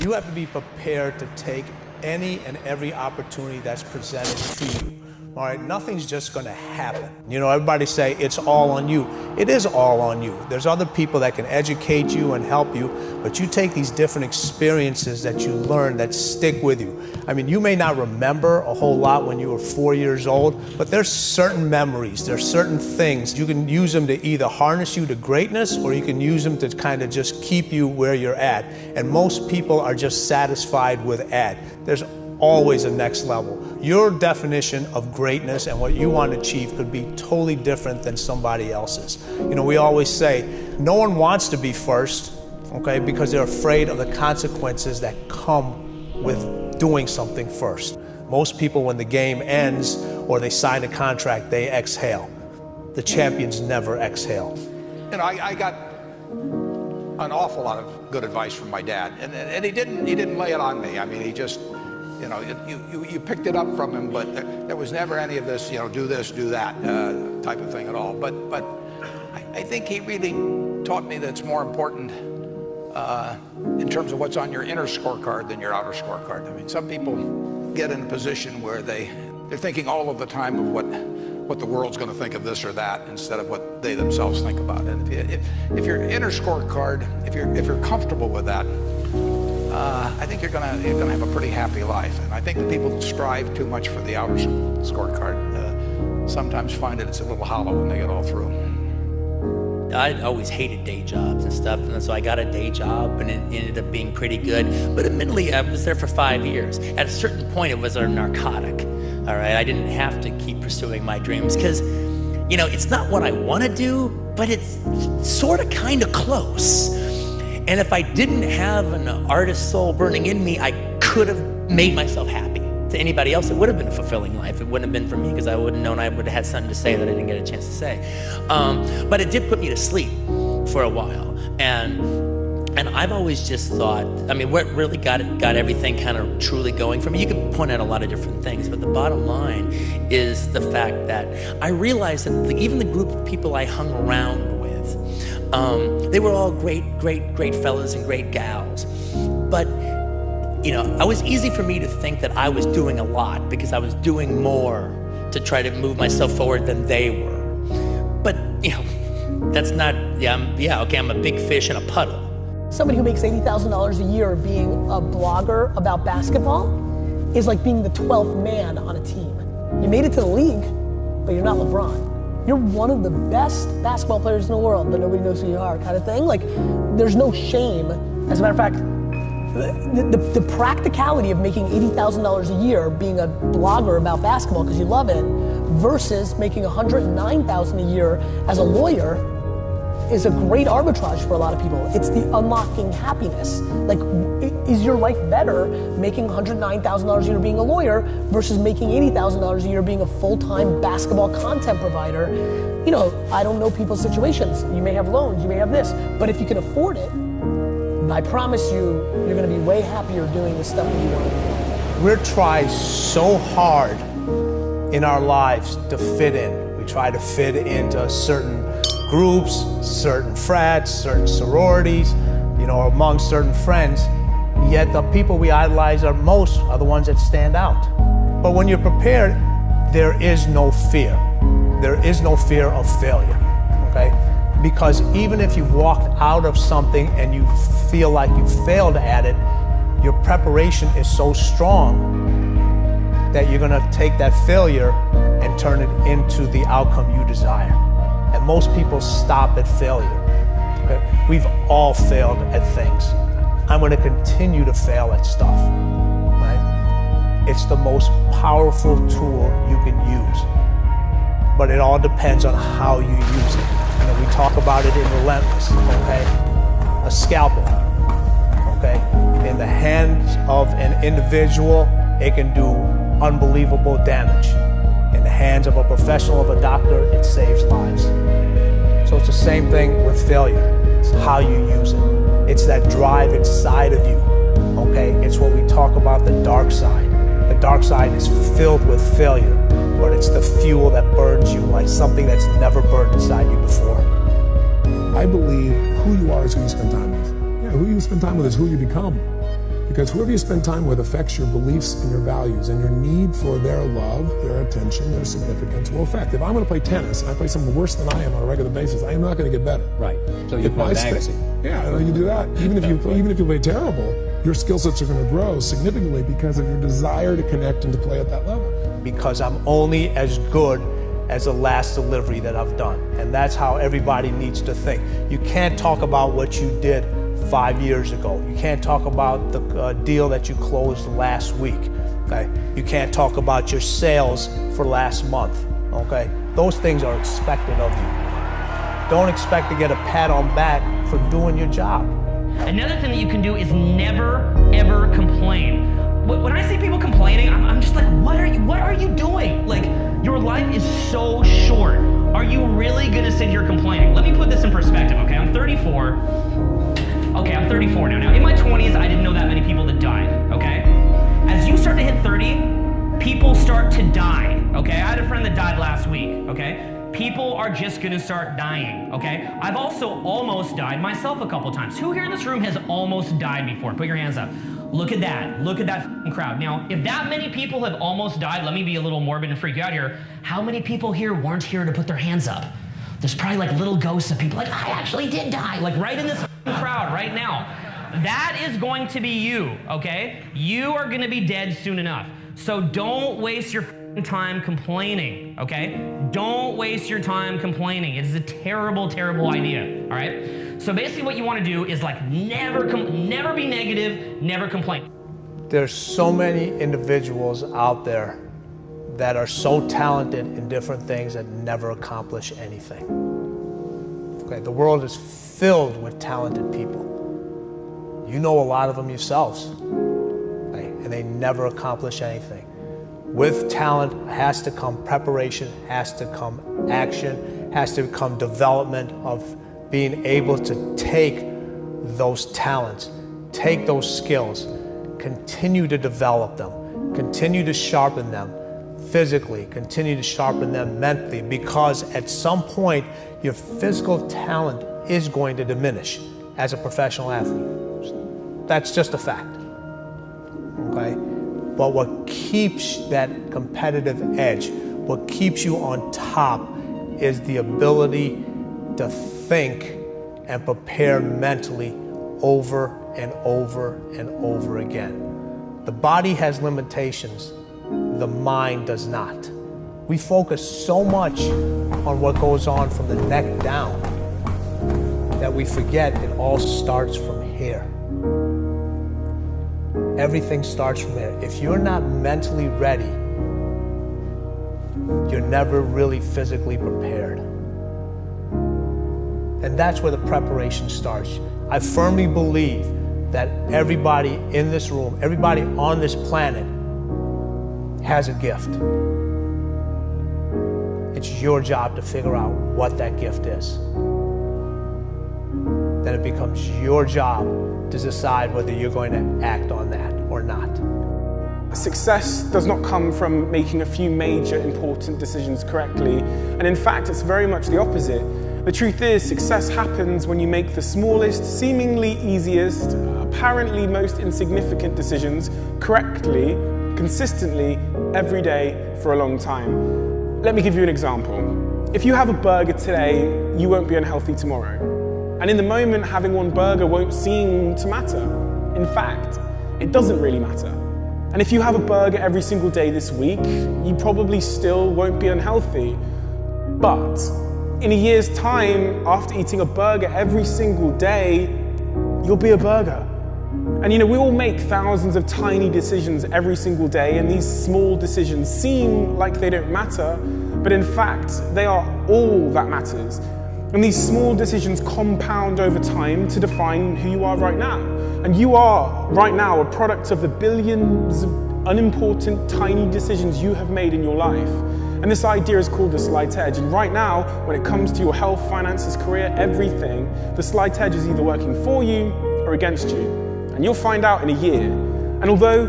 You have to be prepared to take any and every opportunity that's presented to you. All right, nothing's just gonna happen. You know, everybody say it's all on you. It is all on you. There's other people that can educate you and help you, but you take these different experiences that you learn that stick with you. I mean, you may not remember a whole lot when you were 4 years old, but there's certain memories, there's certain things. You can use them to either harness you to greatness, or you can use them to kind of just keep you where you're at. And most people are just satisfied with at. There's always a next level. Your definition of greatness and what you want to achieve could be totally different than somebody else's. You know, we always say, no one wants to be first, okay, because they're afraid of the consequences that come with doing something first. Most people, when the game ends or they sign a contract, they exhale. The champions never exhale. You know, I got an awful lot of good advice from my dad, and he didn't lay it on me. I mean, he just, you know, you picked it up from him, but there was never any of this, you know, do this, do that type of thing at all. But I think he really taught me that it's more important in terms of what's on your inner scorecard than your outer scorecard. I mean, some people get in a position where they're thinking all of the time of what the world's going to think of this or that instead of what they themselves think about it. If your inner scorecard, if you're comfortable with that, I think you're gonna have a pretty happy life. And I think the people that strive too much for the outer scorecard sometimes find that it's a little hollow when they get all through. I always hated day jobs and stuff, and so I got a day job, and it ended up being pretty good. But admittedly, I was there for 5 years. At a certain point, it was a narcotic. All right, I didn't have to keep pursuing my dreams because, you know, it's not what I want to do, but it's sort of kind of close. And if I didn't have an artist soul burning in me, I could have made myself happy. To anybody else, it would have been a fulfilling life. It wouldn't have been for me because I would have known I would have had something to say that I didn't get a chance to say. But it did put me to sleep for a while. And I've always just thought, I mean, what really got everything kind of truly going for me, you could point out a lot of different things, but the bottom line is the fact that I realized that even the group of people I hung around with, they were all great fellas and great gals. But, you know, it was easy for me to think that I was doing a lot because I was doing more to try to move myself forward than they were. But, you know, that's not, okay, I'm a big fish in a puddle. Somebody who makes $80,000 a year being a blogger about basketball is like being the 12th man on a team. You made it to the league, but you're not LeBron. You're one of the best basketball players in the world, but nobody knows who you are, kind of thing. Like, there's no shame. As a matter of fact, the practicality of making $80,000 a year being a blogger about basketball because you love it versus making $109,000 a year as a lawyer is a great arbitrage for a lot of people. It's the unlocking happiness. Like, is your life better making $109,000 a year being a lawyer versus making $80,000 a year being a full-time basketball content provider? You know, I don't know people's situations. You may have loans, you may have this, but if you can afford it, I promise you, you're gonna be way happier doing the stuff that you want to do. We're trying so hard in our lives to fit in. We try to fit into certain groups, certain frats, certain sororities, you know, among certain friends, yet the people we idolize are the ones that stand out. But when you're prepared, there is no fear. There is no fear of failure, okay? Because even if you've walked out of something and you feel like you failed at it, your preparation is so strong that you're gonna take that failure and turn it into the outcome you desire. And most people stop at failure. Okay? We've all failed at things. I'm going to continue to fail at stuff. Right? It's the most powerful tool you can use. But it all depends on how you use it. You know, we talk about it in Relentless. Okay? A scalpel. Okay? In the hands of an individual, it can do unbelievable damage. In the hands of a professional, of a doctor, it saves lives. So it's the same thing with failure. It's how you use it. It's that drive inside of you, okay? It's what we talk about, the dark side. The dark side is filled with failure, but it's the fuel that burns you like something that's never burned inside you before. I believe who you are is who you spend time with. Yeah, who you spend time with is who you become. Because whoever you spend time with affects your beliefs and your values, and your need for their love, their attention, their significance will affect. If I'm going to play tennis and I play someone worse than I am on a regular basis, I am not going to get better. Right. So you play magazine. Yeah, you do that. Even if you play terrible, your skill sets are going to grow significantly because of your desire to connect and to play at that level. Because I'm only as good as the last delivery that I've done. And that's how everybody needs to think. You can't talk about what you did 5 years ago. You can't talk about the deal that you closed last week. Okay? You can't talk about your sales for last month. Okay? Those things are expected of you. Don't expect to get a pat on back for doing your job. Another thing that you can do is never, ever complain. When I see people complaining, I'm just like, what are you doing? Like, your life is so short. Are you really gonna sit here complaining? Let me put this in perspective, okay? I'm 34. Okay, I'm 34 now. Now, in my 20s, I didn't know that many people that died, okay? As you start to hit 30, people start to die, okay? I had a friend that died last week, okay? People are just gonna start dying, okay? I've also almost died myself a couple times. Who here in this room has almost died before? Put your hands up. Look at that. Look at that crowd. Now, if that many people have almost died, let me be a little morbid and freak you out here. How many people here weren't here to put their hands up? There's probably like little ghosts of people like, I actually did die, like right in this crowd right now. That is going to be you, okay? You are gonna be dead soon enough. So don't waste your time complaining, okay? Don't waste your time complaining. It is a terrible, terrible idea, all right? So basically what you want to do is like never be negative, never complain. There's so many individuals out there that are so talented in different things that never accomplish anything. Okay, the world is filled with talented people. You know a lot of them yourselves, okay? And they never accomplish anything. With talent has to come preparation, has to come action, has to come development of being able to take those talents, take those skills, continue to develop them, continue to sharpen them physically, continue to sharpen them mentally, because at some point your physical talent is going to diminish as a professional athlete. That's just a fact, okay? But what keeps that competitive edge, what keeps you on top, is the ability to think and prepare mentally over and over and over again. The body has limitations, the mind does not. We focus so much on what goes on from the neck down that we forget it all starts from here. Everything starts from there. If you're not mentally ready, you're never really physically prepared. And that's where the preparation starts. I firmly believe that everybody in this room, everybody on this planet has a gift. It's your job to figure out what that gift is. Then it becomes your job to decide whether you're going to act on that or not. Success does not come from making a few major important decisions correctly, and in fact it's very much the opposite. The truth is, success happens when you make the smallest, seemingly easiest, apparently most insignificant decisions correctly, consistently, every day for a long time. Let me give you an example. If you have a burger today, you won't be unhealthy tomorrow. And in the moment, having one burger won't seem to matter. In fact, it doesn't really matter. And if you have a burger every single day this week, you probably still won't be unhealthy. But in a year's time, after eating a burger every single day, you'll be a burger. And you know, we all make thousands of tiny decisions every single day, and these small decisions seem like they don't matter, but in fact, they are all that matters. And these small decisions compound over time to define who you are right now. And you are, right now, a product of the billions of unimportant, tiny decisions you have made in your life. And this idea is called the slight edge. And right now, when it comes to your health, finances, career, everything, the slight edge is either working for you or against you. And you'll find out in a year. And although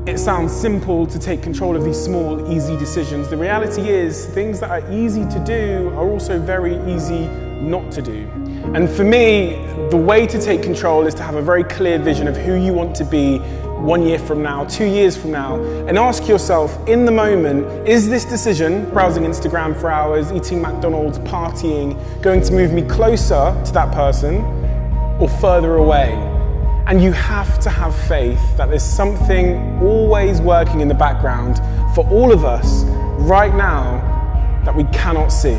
it sounds simple to take control of these small, easy decisions, the reality is things that are easy to do are also very easy not to do. And for me, the way to take control is to have a very clear vision of who you want to be 1 year from now, 2 years from now, and ask yourself in the moment, is this decision, browsing Instagram for hours, eating McDonald's, partying, going to move me closer to that person or further away? And you have to have faith that there's something always working in the background for all of us right now that we cannot see.